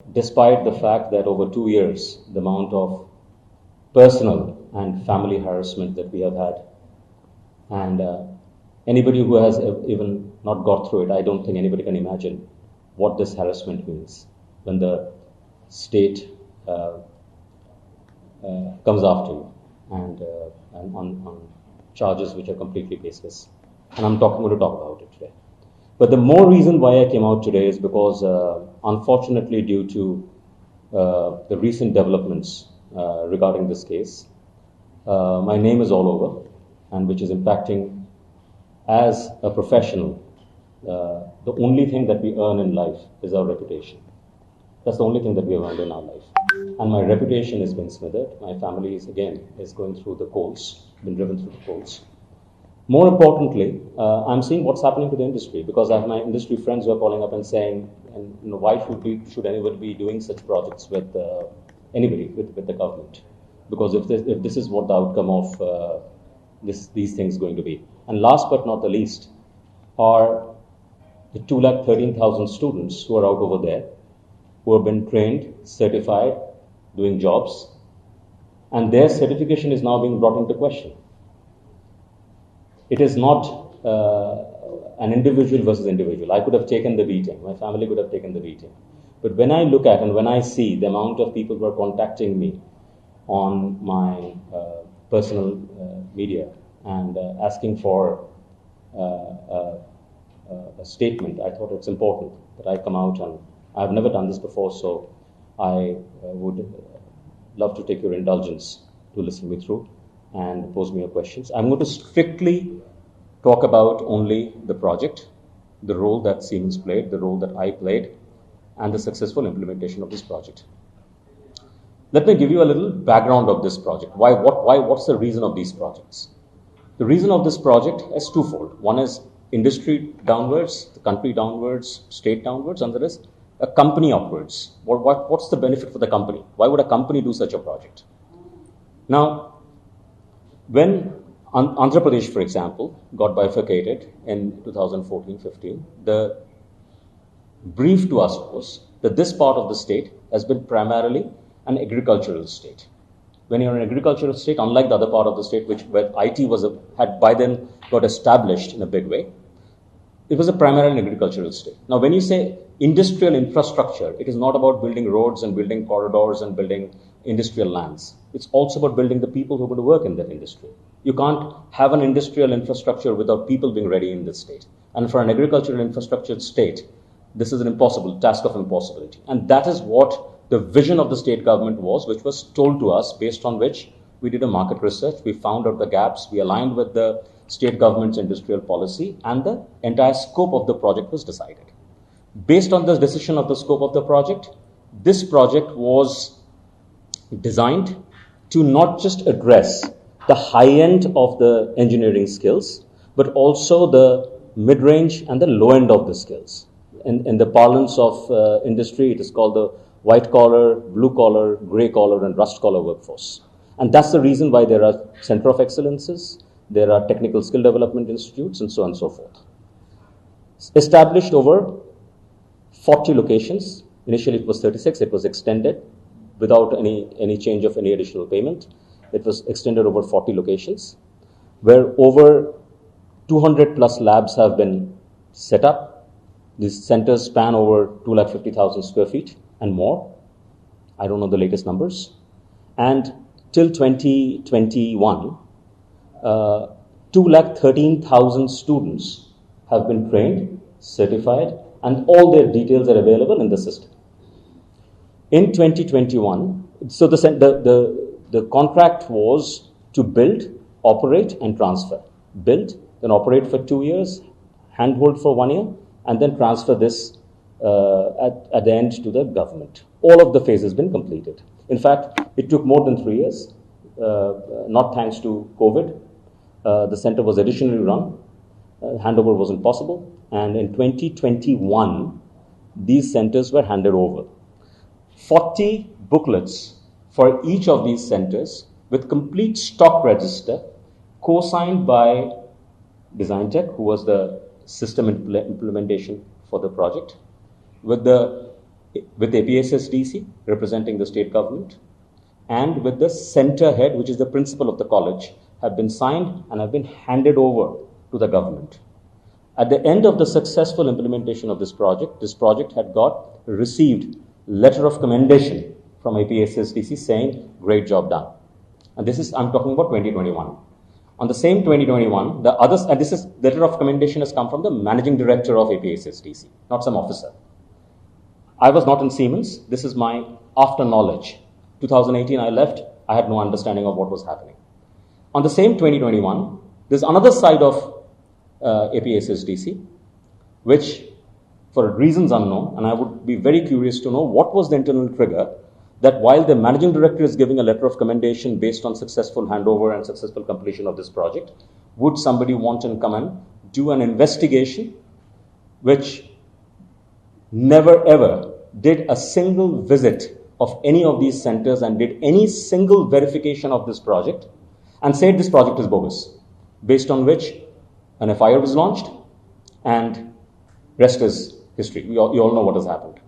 despite the fact that over 2 years, the amount of personal and family harassment that we have had, and anybody who has even not got through it, I don't think anybody can imagine what this harassment means when the state comes after you and on charges which are completely baseless. And I'm going to talk about it today. But the more reason why I came out today is because, unfortunately, due to the recent developments regarding this case, my name is all over, and which is impacting as a professional. The only thing that we earn in life is our reputation. That's the only thing that we have earned in our life. And my reputation has been smothered. My family is going through the coals, been driven through the coals. More importantly, I'm seeing what's happening to the industry, because I have my industry friends who are calling up and saying, and why should anybody be doing such projects with anybody, with the government? Because if this is what the outcome of these things going to be. And last but not the least are the 213,000 students who are out over there, who have been trained, certified, doing jobs, and their certification is now being brought into question. It is not an individual versus individual. I could have taken the beating. My family could have taken the beating. But when I look at and when I see the amount of people who are contacting me on my personal media and asking for a statement, I thought it's important that I come out, and I've never done this before, so I would love to take your indulgence to listen me through and pose me your questions. I'm going to strictly talk about only the project, the role that Siemens played, the role that I played, and the successful implementation of this project. Let me give you a little background of this project. What's the reason of these projects? The reason of this project is twofold. One is industry downwards, the country downwards, state downwards, and there is a company upwards. What's the benefit for the company? Why would a company do such a project? Now, when Andhra Pradesh, for example, got bifurcated in 2014-15, the brief to us was that this part of the state has been primarily an agricultural state. When you're an agricultural state, unlike the other part of the state, where IT had by then got established in a big way, it was a primarily agricultural state. Now, when you say industrial infrastructure, it is not about building roads and building corridors and building industrial lands. It's also about building the people who are going to work in that industry. You can't have an industrial infrastructure without people being ready in this state. And for an agricultural infrastructure state, this is an impossible task of impossibility. And that is what the vision of the state government was, which was told to us, based on which we did a market research. We found out the gaps. We aligned with the state government's industrial policy, and the entire scope of the project was decided. Based on this decision of the scope of the project, this project was designed to not just address the high end of the engineering skills, but also the mid-range and the low end of the skills. In the parlance of industry, it is called the white collar, blue collar, gray collar, and rust collar workforce. And that's the reason why there are center of excellences, there are technical skill development institutes, and so on and so forth. Established over 40 locations. Initially it was 36. It was extended without any change of any additional payment. It was extended over 40 locations, where over 200 plus labs have been set up. These centers span over 250,000 square feet and more. I don't know the latest numbers. And till 2021, 213,000 students have been trained, certified, and all their details are available in the system. In 2021, so the contract was to build, operate, and transfer. Build, then operate for 2 years, handhold for 1 year, and then transfer this at the end to the government. All of the phases has been completed. In fact, it took more than 3 years, not thanks to COVID. The center was additionally run. Handover wasn't possible. And in 2021, these centers were handed over. 40 booklets for each of these centers with complete stock register, co-signed by Design Tech, who was the system implementation for the project, with the with APSSDC representing the state government and with the center head, which is the principal of the college, have been signed and have been handed over to the government. At the end of the successful implementation of this project had received letter of commendation from APSSDC saying, great job done. And I'm talking about 2021. On the same 2021, the letter of commendation has come from the managing director of APSSDC, not some officer. I was not in Siemens. This is my after knowledge. 2018, I left. I had no understanding of what was happening. On the same 2021, there's another side of APSSDC, which, for reasons unknown, and I would be very curious to know what was the internal trigger, that while the managing director is giving a letter of commendation based on successful handover and successful completion of this project, would somebody want to come and do an investigation which never ever did a single visit of any of these centers and did any single verification of this project and said this project is bogus, based on which an FIR was launched and rest is history. You all know what has happened.